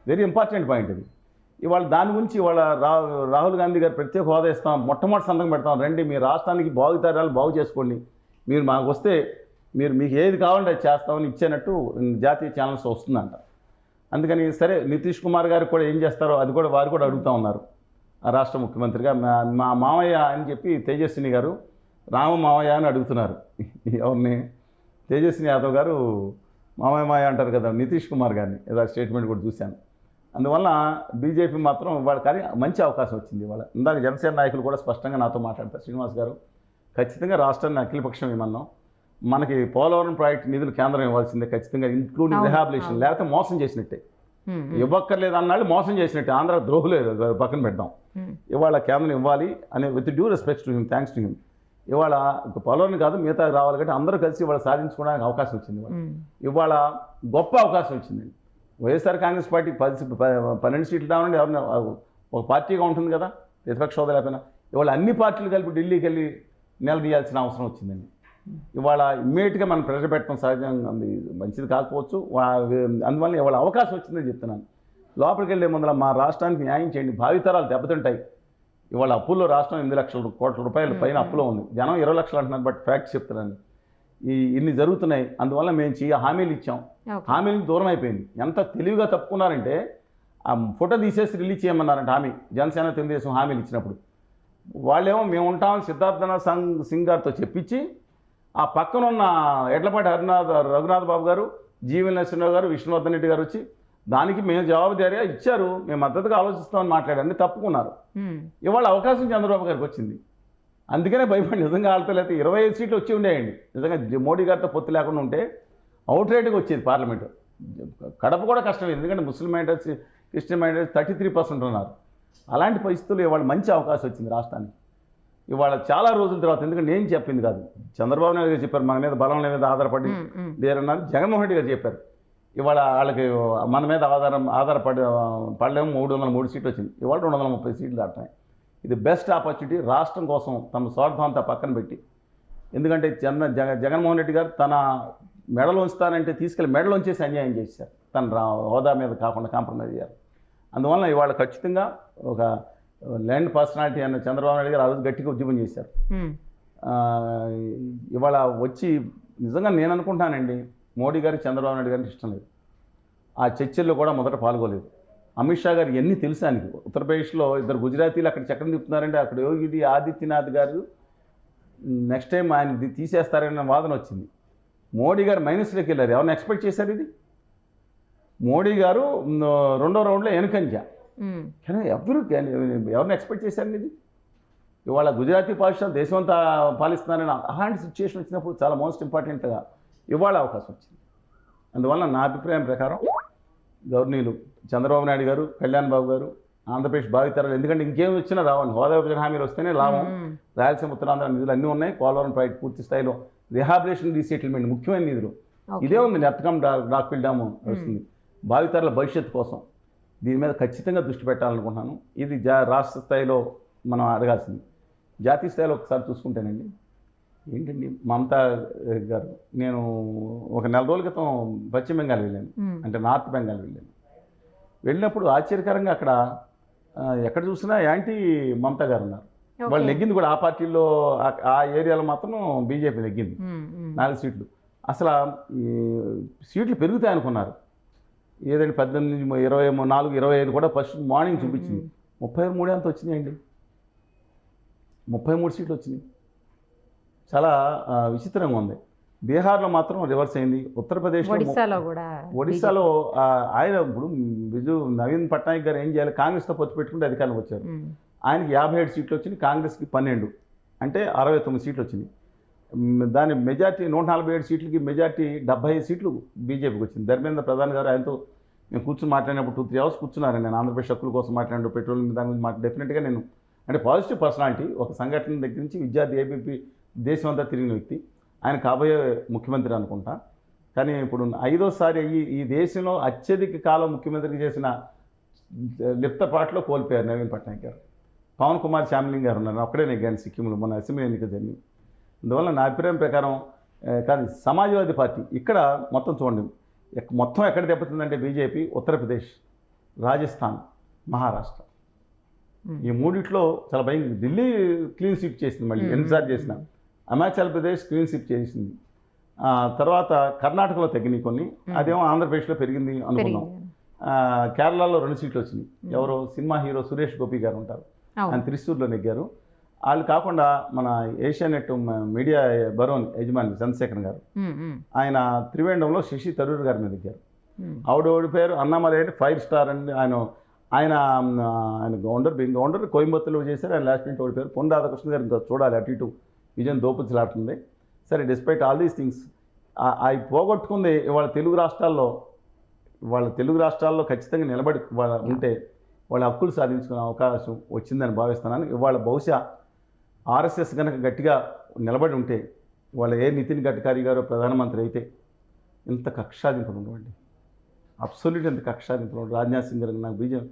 వెరీ ఇంపార్టెంట్ పాయింట్ ఇది. ఇవాళ దాని గురించి ఇవాళ రాహుల్ గాంధీ గారు ప్రత్యేక హోదా ఇస్తాం, మొట్టమొదటి సంతకం పెడతాం, రండి మీ రాష్ట్రానికి బాగుతరాలు బాగు చేసుకోండి, మీరు మాకు వస్తే మీకు ఏది కావాలంటే అది చేస్తామని ఇచ్చేనట్టు జాతీయ ఛానల్స్ వస్తుందంట. అందుకని సరే నితీష్ కుమార్ గారు కూడా ఏం చేస్తారో అది కూడా వారు కూడా అడుగుతూ ఉన్నారు. ఆ రాష్ట్ర ముఖ్యమంత్రిగా మా మామయ్య అని చెప్పి తేజస్విని గారు రామ మామయ్య అని అడుగుతున్నారు. ఎవరిని? తేజస్విని యాదవ్ గారు మామయ్య అంటారు కదా నితీష్ కుమార్ గారిని, ఏదో స్టేట్మెంట్ కూడా చూశాను. అందువల్ల బీజేపీ మాత్రం ఇవాళ కానీ మంచి అవకాశం వచ్చింది ఇవాళ. ఇందాక జనసేన నాయకులు కూడా స్పష్టంగా నాతో మాట్లాడతారు. శ్రీనివాస్ గారు ఖచ్చితంగా రాష్ట్రాన్ని అఖిలపక్షం ఇవ్వమన్నాం, మనకి పోలవరం ప్రాజెక్ట్ నిధులు కేంద్రం ఇవ్వాల్సిందే ఖచ్చితంగా, ఇంక్లూడింగ్ రిహాబిలేషన్, లేకపోతే మోసం చేసినట్టే. ఇవ్వక్కర్లేదు అన్నాళ్ళు మోసం చేసినట్టే, ఆంధ్ర ద్రోహులే పక్కన పెడదాం. ఇవాళ కేంద్రం ఇవ్వాలి అనే with due respect to him, thanks to him. ఇవాళ పోలవరం కాదు మిగతా రావాలి కాబట్టి అందరూ కలిసి ఇవాళ సాధించుకోవడానికి అవకాశం వచ్చింది. ఇవాళ గొప్ప అవకాశం వచ్చిందండి. వైఎస్ఆర్ కాంగ్రెస్ పార్టీ 12 సీట్లు రావాలంటే ఎవరైనా ఒక పార్టీగా ఉంటుంది కదా, ప్రతిపక్ష హోదా లేకపోయినా. ఇవాళ అన్ని పార్టీలు కలిపి ఢిల్లీకి వెళ్ళి నిలదీయాల్సిన అవసరం వచ్చిందండి. ఇవాళ ఇమ్మీడియట్గా మనం ప్రెషర్ పెట్టడం సహజంగా మంచిది కాకపోవచ్చు, అందువల్ల ఇవాళ అవకాశం వచ్చిందని చెప్తున్నాను. లోపలికి వెళ్ళే ముందర మా రాష్ట్రానికి న్యాయం చేయండి, భావితరాలు దెబ్బతింటాయి. ఇవాళ అప్పుల్లో రాష్ట్రం 8 లక్షల కోట్ల రూపాయల పైన అప్పులో ఉంది, జనం 20 లక్షలు అంటున్నారు. బట్ ఫ్యాక్ట్స్ చెప్తున్నాను, ఇన్ని జరుగుతున్నాయి. అందువల్ల మేము హామీలు ఇచ్చాం, హామీలకు దూరం అయిపోయింది. ఎంత తెలివిగా తప్పుకున్నారంటే ఆ ఫోటో తీసేసి రిలీజ్ చేయమన్నారంటే హామీ, జనసేన తెలుగుదేశం హామీలు ఇచ్చినప్పుడు వాళ్ళేమో మేము ఉంటామని సిద్ధార్థనాథ్ సింగ్ గారితో చెప్పించి ఆ పక్కన ఉన్న ఎడ్లపాటి రఘునాథ్ బాబు గారు, జీవన్ నరసింహరావు గారు, విష్ణువర్ధన్ రెడ్డి గారు వచ్చి దానికి మేము జవాబుదారీగా ఇచ్చారు, మేము మద్దతుగా ఆలోచిస్తామని మాట్లాడారని తప్పుకున్నారు. ఇవాళ అవకాశం చంద్రబాబు గారికి వచ్చింది, అందుకనే భయపడి నిజంగా ఆడతా లేకపోతే 25 సీట్లు వచ్చి ఉండేయండి. నిజంగా మోడీ గారితో పొత్తు లేకుండా ఉంటే అవుట్ రైట్గా వచ్చేది పార్లమెంటు. కడప కూడా కష్టమే, ఎందుకంటే ముస్లిం మైనారిటీస్, క్రిస్టియన్ మైనారిటీస్ 33% ఉన్నారు. అలాంటి పరిస్థితుల్లో ఇవాళ మంచి అవకాశం వచ్చింది రాష్ట్రానికి. ఇవాళ చాలా రోజుల తర్వాత, ఎందుకంటే నేను చెప్పింది కాదు, చంద్రబాబు నాయుడు గారు చెప్పారు, మన మీద బలం మీద ఆధారపడి లేరన్నారు. జగన్మోహన్ రెడ్డి గారు చెప్పారు, ఇవాళ వాళ్ళకి మన మీద పడలేము, 303 సీట్లు వచ్చింది. ఇవాళ 230 సీట్లు దాటున్నాయి. ఇది బెస్ట్ ఆపర్చునిటీ రాష్ట్రం కోసం తమ స్వార్థం అంతా పక్కన పెట్టి. ఎందుకంటే జగన్మోహన్ రెడ్డి గారు తన మెడలు ఉంచుతానంటే తీసుకెళ్ళి మెడలు ఉంచేసి అన్యాయం చేశారు, తన హోదా మీద కాకుండా కాంప్రమైజ్ అయ్యారు. అందువల్ల ఇవాళ ఖచ్చితంగా ఒక ల్యాండ్ పర్సనాలిటీ అన్న చంద్రబాబు నాయుడు గారు ఆ రోజు గట్టిగా ఉద్యమం చేశారు. ఇవాళ వచ్చి నిజంగా నేను అనుకుంటానండి, మోడీ గారికి చంద్రబాబు నాయుడు గారికి ఇష్టం లేదు, ఆ చర్చల్లో కూడా మొదట పాల్గొలేదు. అమిత్ షా గారు ఎన్ని తెలుసానికి, ఉత్తరప్రదేశ్లో 2 గుజరాతీలు అక్కడ చక్రం తిప్పుతున్నారంటే అక్కడ యోగి ఆదిత్యనాథ్ గారు నెక్స్ట్ టైం ఆయన తీసేస్తారనే వాదన వచ్చింది. మోడీ గారు మైనస్లోకి వెళ్ళారు. ఎవరిని ఎక్స్పెక్ట్ చేశారు ఇది? మోడీ గారు రెండో రౌండ్లో వెనుకంజ. కానీ ఎవరిని ఎక్స్పెక్ట్ చేశారు ఇది? ఇవాళ గుజరాతీ పాలిషన్ దేశం అంతా పాలిస్తున్నారని అలాంటి సిచ్యువేషన్ వచ్చినప్పుడు చాలా మోస్ట్ ఇంపార్టెంట్గా ఇవాళ అవకాశం వచ్చింది. అందువల్ల నా అభిప్రాయం ప్రకారం గవర్నీలు చంద్రబాబు నాయుడు గారు, కళ్యాణ్ బాబు గారు, ఆంధ్రప్రదేశ్ భావితరాలు, ఎందుకంటే ఇంకేం వచ్చినా రావండి. హోదా విభజన హామీలు వస్తేనే లాభం. రాయలసీమ ఉత్తరాంధ్ర నిధులు అన్నీ ఉన్నాయి. పోలవరం ప్రాజెక్ట్ పూర్తి స్థాయిలో రిహాబిలేషన్, రీసెటిల్మెంట్ ముఖ్యమైన నిధులు ఇదే ఉంది. నెత్తకం డాక్ఫిల్ డ్యాము వస్తుంది. భావితరాల భవిష్యత్తు కోసం దీని మీద ఖచ్చితంగా దృష్టి పెట్టాలనుకుంటున్నాను. ఇది రాష్ట్ర స్థాయిలో మనం అడగాల్సింది. జాతీయ స్థాయిలో ఒకసారి చూసుకుంటేనండి, ఏంటండి మమతా గారు, నేను ఒక 4 రోజుల క్రితం పశ్చిమ బెంగాల్ వెళ్ళాను, అంటే నార్త్ బెంగాల్ వెళ్ళాను. వెళ్ళినప్పుడు ఆశ్చర్యకరంగా అక్కడ ఎక్కడ చూసినా యాంటీ మమతా గారు ఉన్నారు. వాళ్ళు నెగ్గింది కూడా ఆ పార్టీలో, ఆ ఏరియాలో మాత్రం బీజేపీ నెగ్గింది 4 సీట్లు. అసలు సీట్లు పెరుగుతాయి అనుకున్నారు. ఏదంటే 18, 24, 25 కూడా ఫస్ట్ మార్నింగ్ చూపించింది. 33 అంత వచ్చినాయండి. 33 సీట్లు వచ్చినాయి. చాలా విచిత్రంగా ఉంది. బీహార్లో మాత్రం రివర్స్ అయింది. ఉత్తరప్రదేశ్లో, ఒడిశాలో ఆయన ఇప్పుడు నవీన్ పట్నాయక్ గారు ఏం చేయాలి, కాంగ్రెస్తో పొత్తు పెట్టుకుంటే అధికారంలోకి వచ్చారు. ఆయనకి 57 సీట్లు వచ్చినాయి, కాంగ్రెస్కి 12, అంటే 69 సీట్లు వచ్చినాయి. దాని మెజార్టీ 147 సీట్లకి మెజార్టీ 75 సీట్లు బీజేపీకి వచ్చింది. ధర్మేంద్ర ప్రధాన్ గారు ఆయనతో నేను కూర్చొని మాట్లాడినప్పుడు 2-3 అవర్స్ కూర్చున్నాను. నేను ఆంధ్రప్రదేశ్ హక్కుల కోసం మాట్లాడిన పెట్రోల్ దాని గురించి డెఫినెట్గా నేను, అంటే పాజిటివ్ పర్సనాలిటీ, ఒక సంఘటన దగ్గర నుంచి విద్యార్థి, ఏబీపీ దేశం అంతా తిరిగిన వ్యక్తి. ఆయన కాబోయే ముఖ్యమంత్రి అనుకుంటా. కానీ ఇప్పుడు 5వసారి ఈ దేశంలో అత్యధిక కాలం ముఖ్యమంత్రికి చేసిన లిప్తపాట్లో కోల్పోయారు నవీన్ పట్నాయక్ గారు. పవన్ కుమార్ చామ్లింగ్ గారు ఉన్నారు. అక్కడే నెగ్గాను సిక్కింలో మన అసెంబ్లీ ఎన్నిక జరిగింది. అందువల్ల నా అభిప్రాయం ప్రకారం కానీ సమాజ్వాదీ పార్టీ ఇక్కడ మొత్తం చూడండి, మొత్తం ఎక్కడ దెబ్బతిందంటే బీజేపీ ఉత్తరప్రదేశ్, రాజస్థాన్, మహారాష్ట్ర, ఈ మూడిట్లో చాలా భయంగా. ఢిల్లీ క్లీన్ స్వీప్ చేసింది, మళ్ళీ ఎన్నిసార్లు చేసిన. అరుణాచల్ ప్రదేశ్ క్లీన్ స్వీప్ చేసింది. తర్వాత కర్ణాటకలో తగ్గినాయి కొన్ని, అదేమో ఆంధ్రప్రదేశ్లో పెరిగింది అనుకున్నాం. కేరళలో 2 సీట్లు వచ్చినాయి. ఎవరో సినిమా హీరో సురేష్ గోపి గారు ఉంటారు, ఆయన త్రిశూర్లో నెగ్గారు. వాళ్ళు కాకుండా మన ఏషియానెట్ మీడియా బరోన్ యజమాని చంద్రశేఖర్ గారు, ఆయన త్రివేంద్రంలో శశి తరూర్ గారి మీద నెగ్గారు. ఆవిడ ఓడిపోయారు. అన్నామలై 5 స్టార్ అండి ఆయన గవర్నర్ కోయంబత్తూరులో చేశారు. ఆయన లాస్ట్ మినిట్ ఓడిపోయారు. పొన్ రాధాకృష్ణ గారు ఇంకా చూడాలి, అటు ఇటు విజయం దోపులాడుతుంది. సరే, డిస్పైట్ ఆల్ దీస్ థింగ్స్ అవి పోగొట్టుకుంది. వాళ్ళ తెలుగు రాష్ట్రాల్లో ఖచ్చితంగా నిలబడి ఉంటే వాళ్ళ హక్కులు సాధించుకునే అవకాశం వచ్చిందని భావిస్తున్నాను. ఇవాళ బహుశా ఆర్ఎస్ఎస్ కనుక గట్టిగా నిలబడి ఉంటే, వాళ్ళ నితిన్ గడ్కరీ గారు ప్రధానమంత్రి అయితే ఇంత కక్షాదింపులు ఉండవండి. అబ్సల్యూట్ ఇంత కక్షాదింపులు ఉండవు. రాజ్నాథ్ సింగ్ గారు, నాకు బీజేపీ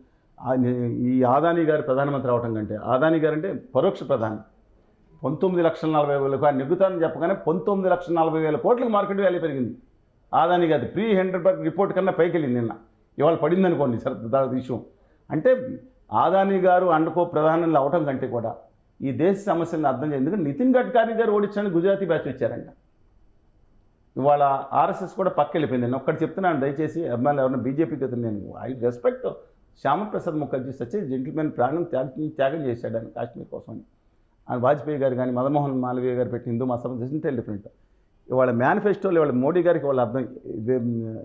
ఈ ఆదానీ గారు ప్రధానమంత్రి అవడం కంటే, ఆదానీ గారు అంటే పరోక్ష ప్రధాని, 19,40,000 ఆయన నెగ్గుతానని చెప్పగానే 19,40,000 కోట్లకు మార్కెట్ వాల్యూ పెరిగింది. ఆదానీ గారి ప్రీ హైండర్బర్గ్ రిపోర్ట్ కన్నా పైకి వెళ్ళింది. నిన్న ఇవాళ పడింది అనుకోండి సార్ విషయం. అంటే ఆదానీ గారు అండుకో ప్రధానంలో అవటం కంటే కూడా ఈ దేశ సమస్యలను అర్థం చేయాలి. ఎందుకంటే నితిన్ గడ్కరీ గారు ఓడించడానికి గుజరాతీ బ్యాచ్ వచ్చారంట. ఇవాళ ఆర్ఎస్ఎస్ కూడా పక్క వెళ్ళిపోయింది. నేను ఒక్కటి చెప్తున్నాను, దయచేసి అభిమానులు ఎవరైనా బీజేపీకి నేను I respect Shyamaprasad Mukherjee, such gentlemen, ప్రాణం త్యాగం చేశాడు ఆయన కాశ్మీర్ కోసం. ఆయన వాజ్పేయి గారు కానీ మదన్మోహన్ మాలవీయ గారు పెట్టిన హిందూ మతం ఇంటెల్ డిఫరెంట్. ఇవాళ మేనిఫెస్టోలో ఇవాళ మోడీ గారికి వాళ్ళ అర్థం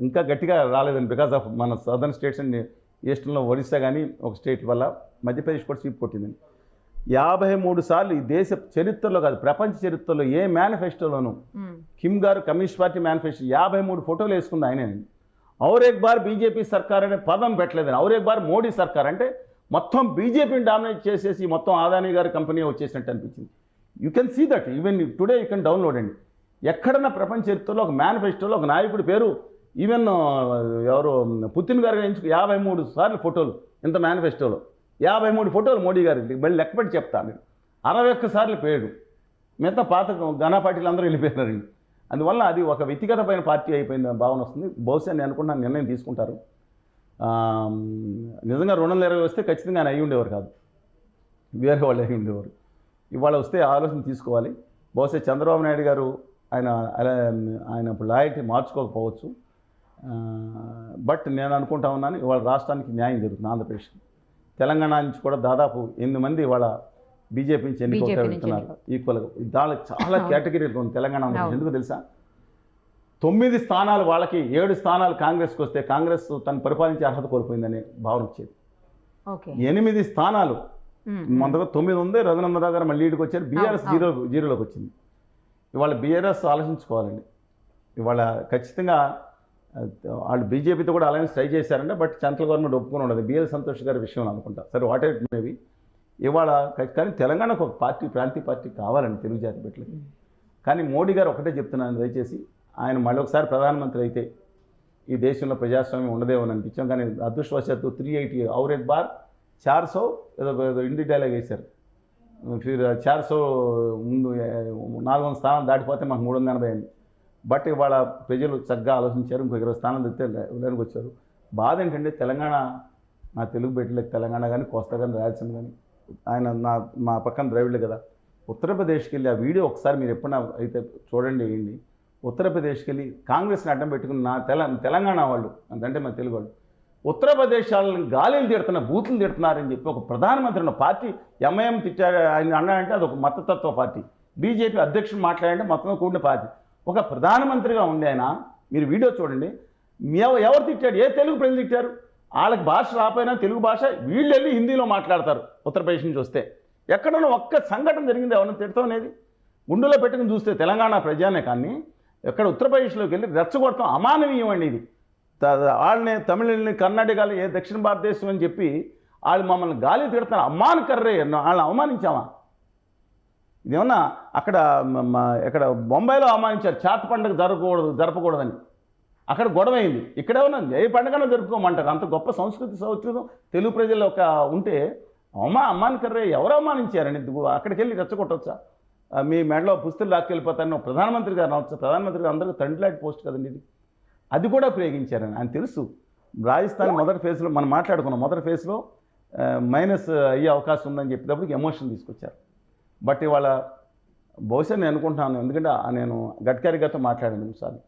ఇంకా గట్టిగా రాలేదని, బికాస్ ఆఫ్ మన సదర్న్ స్టేట్స్ అండ్ ఈస్టర్న్లో ఒడిశా కానీ ఒక స్టేట్ వల్ల మధ్యప్రదేశ్ కూడా స్వీప్ కొట్టిందని. 53 సార్లు ఈ దేశ చరిత్రలో కాదు, ప్రపంచ చరిత్రలో ఏ మేనిఫెస్టోలోనూ కిమ్ గారు కమ్యూనిస్ట్ పార్టీ మేనిఫెస్టో 53 ఫోటోలు వేసుకుంది ఆయనేనండి. ఔర్ ఎక్ బార్ బీజేపీ సర్కార్ అనే పదం పెట్టలేదని. ఔర్ ఎక్ బార్ మోడీ సర్కార్ అంటే మొత్తం బీజేపీని డామినేట్ చేసేసి మొత్తం ఆదానీ గారి కంపెనీ వచ్చేసినట్టు అనిపించింది. You can see that even today you can download అండి. ఎక్కడన్నా ప్రపంచ చరిత్రలో ఒక మేనిఫెస్టోలో ఒక నాయకుడి పేరు, ఈవెన్ ఎవరు పుతిన్ గారు 53 సార్లు ఫోటోలు, ఇంత మేనిఫెస్టోలో 53 ఫోటోలు మోడీ గారికి. మళ్ళీ లెక్కపెట్టి చెప్తాను, 61 సార్లు పేరు. మిగతా పాత ఘనా పార్టీలు అందరూ వెళ్ళిపోయినారండి. అందువల్ల అది ఒక వ్యక్తిగతమైన పార్టీ అయిపోయింది భావన వస్తుంది. బహుశా నేను అనుకుంటున్నాను నిర్ణయం తీసుకుంటారు. నిజంగా 220 వస్తే ఖచ్చితంగా ఆయన అయ్యి ఉండేవారు కాదు, వేరే వాళ్ళు అయ్యి ఉండేవారు. ఇవాళ వస్తే ఆలోచన తీసుకోవాలి. బహుశా చంద్రబాబు నాయుడు గారు ఆయన ఇప్పుడు లాయల్టీ మార్చుకోకపోవచ్చు. బట్ నేను అనుకుంటా ఉన్నాను ఇవాళ రాష్ట్రానికి న్యాయం జరుగుతుంది. ఆంధ్రప్రదేశ్, తెలంగాణ నుంచి కూడా దాదాపు 8 మంది ఇవాళ బీజేపీ నుంచి ఎన్నికవుతా వెళ్తున్నారు ఈక్వల్గా. దానికి చాలా కేటగిరీలు ఉంది తెలంగాణ. ఎందుకు తెలుసా, 9 స్థానాలు వాళ్ళకి, 7 స్థానాలు కాంగ్రెస్కి వస్తే కాంగ్రెస్ తను పరిపాలించే అర్హత కోల్పోయిందనే భావన వచ్చేది. 8 స్థానాలు మొదట 9 ఉంది, రఘునందరావు గారు మళ్ళీ లీడ్కి వచ్చారు. బీఆర్ఎస్ జీరోలోకి వచ్చింది. ఇవాళ బీఆర్ఎస్ ఆలోచించుకోవాలండి. ఇవాళ ఖచ్చితంగా వాళ్ళు బీజేపీతో కూడా అలయన్స్ ట్రై చేశారంటే, బట్ సెంట్రల్ గవర్నమెంట్ ఒప్పుకొని ఉండదు. బిఎల్ సంతోష్ గారి విషయం అనుకుంటా. సరే వాట్ ఎవర్ మేబీ, ఇవాళ కానీ తెలంగాణకు ఒక పార్టీ, ప్రాంతీయ పార్టీ కావాలండి తెలుగు జాతి బిడ్డలకి. కానీ మోడీ గారు ఒకటే చెప్తున్నాను, దయచేసి ఆయన మళ్ళీ ఒకసారి ప్రధానమంత్రి అయితే ఈ దేశంలో ప్రజాస్వామ్యం ఉండదేమని అనిపించాం. కానీ అదృష్టవశాత్తు 380 ఔరేక్ బార్ 400 ఏదో హిందీ డైలాగ్ వేశారు. 400 ముందు 400 స్థానాలు దాటిపోతే మాకు 380 అయింది. బట్ ఇవాళ ప్రజలు చక్కగా ఆలోచించారు. ఇంకో 20 స్థానాలు తెస్తే ఉదయానికి వచ్చారు. బాధ ఏంటంటే తెలంగాణ, నా తెలుగు బిడ్డలకు తెలంగాణ కానీ, కోస్తా కానీ, రాయలసీమ కానీ, ఆయన మా పక్కన ద్రవిడులు కదా, ఉత్తరప్రదేశ్కి వెళ్ళి ఆ వీడియో ఒకసారి మీరు ఎప్పుడైనా అయితే చూడండి, వేయండి. ఉత్తరప్రదేశ్కి వెళ్ళి కాంగ్రెస్ని అడ్డం పెట్టుకుని తెలంగాణ వాళ్ళు అంటే మన తెలుగు వాళ్ళు ఉత్తరప్రదేశ్ వాళ్ళని గాలిని తిడుతున్న, బూతులు తిడుతున్నారని చెప్పి ఒక ప్రధానమంత్రి ఉన్న పార్టీ ఎంఐఎం తిట్టాడు. ఆయన అన్నాడంటే అది ఒక మతతత్వ పార్టీ. బీజేపీ అధ్యక్షుడు మాట్లాడంటే మొత్తం కూడిన పార్టీ. ఒక ప్రధానమంత్రిగా ఉండి ఆయన, మీరు వీడియో చూడండి, ఎవరు తిట్టాడు, ఏ తెలుగు ప్రజలు తిట్టారు? వాళ్ళకి భాష రాపోయినా తెలుగు భాష వీళ్ళు వెళ్ళి హిందీలో మాట్లాడతారు. ఉత్తరప్రదేశ్ నుంచి వస్తే ఎక్కడన్నా ఒక్క సంఘటన జరిగింది ఎవరైనా తిడతాం అనేది? గుండెలో పెట్టుకుని చూస్తే తెలంగాణ ప్రజానే, కానీ ఎక్కడ ఉత్తరప్రదేశ్లోకి వెళ్ళి రెచ్చగొడతాం. అమానవీయం అండి ఇది. వాళ్ళని తమిళని, కర్ణాటకలు, ఏ దక్షిణ భారతదేశం అని చెప్పి వాళ్ళు మమ్మల్ని గాలి తిడుతున్నారు. అమ్మానకర్రే, వాళ్ళని అవమానించామా? ఇదేమన్నా అక్కడ బొంబాయిలో అవమానించారు, చాట్ పండుగ జరపకూడదని. అక్కడ గొడవ అయింది. ఇక్కడేమన్నా ఏ పండుగను జరుపుకోమంటారు? అంత గొప్ప సంస్కృతి సంస్కృతం తెలుగు ప్రజలు ఒక ఉంటే అమ్మానకర్రే ఎవరు అవమానించారని అక్కడికి వెళ్ళి రెచ్చగొట్టవచ్చా? మీ మెడలో పుస్తలు లాక్కెళ్ళిపోతారని ప్రధానమంత్రి గారు అనవచ్చు. ప్రధానమంత్రి గారు అందరికీ తండ్రిలాంటి పోస్ట్ కదండి ఇది. అది కూడా ప్రయోగించారని ఆయన తెలుసు. రాజస్థాన్ మొదటి ఫేజ్లో మనం మాట్లాడుకున్నాం, మొదటి ఫేజ్లో మైనస్ అయ్యే అవకాశం ఉందని చెప్పేటప్పటికి ఎమోషన్ తీసుకొచ్చారు. బట్ ఇవాళ బహుశా నేను అనుకుంటున్నాను, ఎందుకంటే నేను గడ్కరీ గారితో మాట్లాడాను నిమిషాలు,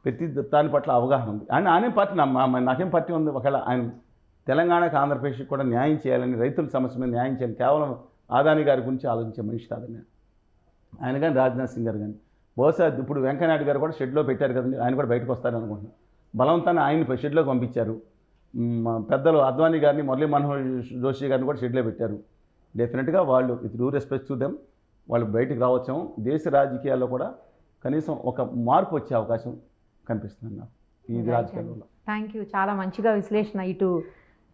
ప్రతి దాని పట్ల అవగాహన ఉంది. ఆయన పార్టీ నాకేం పార్టీ ఉంది? ఒకవేళ ఆయన తెలంగాణకు, ఆంధ్రప్రదేశ్కి కూడా న్యాయం చేయాలని, రైతుల సమస్య మీద న్యాయం చేయాలని కేవలం ఆదాని గారి గురించి ఆలోచించే మనిషి కాదని ఆయన కానీ, రాజ్నాథ్ సింగ్ గారు కానీ. బహుశా ఇప్పుడు వెంకయ్యనాయుడు గారు కూడా షెడ్లో పెట్టారు కదండి, ఆయన కూడా బయటకు వస్తారని అనుకుంటున్నాను. బలవంతాన్ని ఆయన షెడ్లోకి పంపించారు. పెద్దలు అద్వానీ గారిని, మురళీ మనోహర్ జోషి గారిని కూడా షెడ్లో పెట్టారు. డెఫినెట్గా వాళ్ళు with due respect to them వాళ్ళు బయటికి రావచ్చాము. దేశ రాజకీయాల్లో కూడా కనీసం ఒక మార్పు వచ్చే అవకాశం కనిపిస్తుంది నాకు ఈ రాజకీయాల్లో. Thank you. చాలా మంచిగా విశ్లేషణ, ఇటు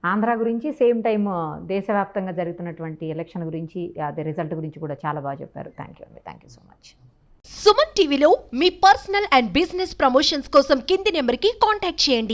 ఆంధ్ర గురించి, సేమ్ టైం దేశవ్యాప్తంగా జరుగుతున్నటువంటి ఎలక్షన్ గురించి, అదే రిజల్ట్ గురించి కూడా చాలా బాగా చెప్పారు. థ్యాంక్ యూ అండి. Thank you so much. Suman టీవీలో మీ పర్సనల్ అండ్ బిజినెస్ ప్రమోషన్స్ కోసం కింది నెంబర్కి కాంటాక్ట్ చేయండి.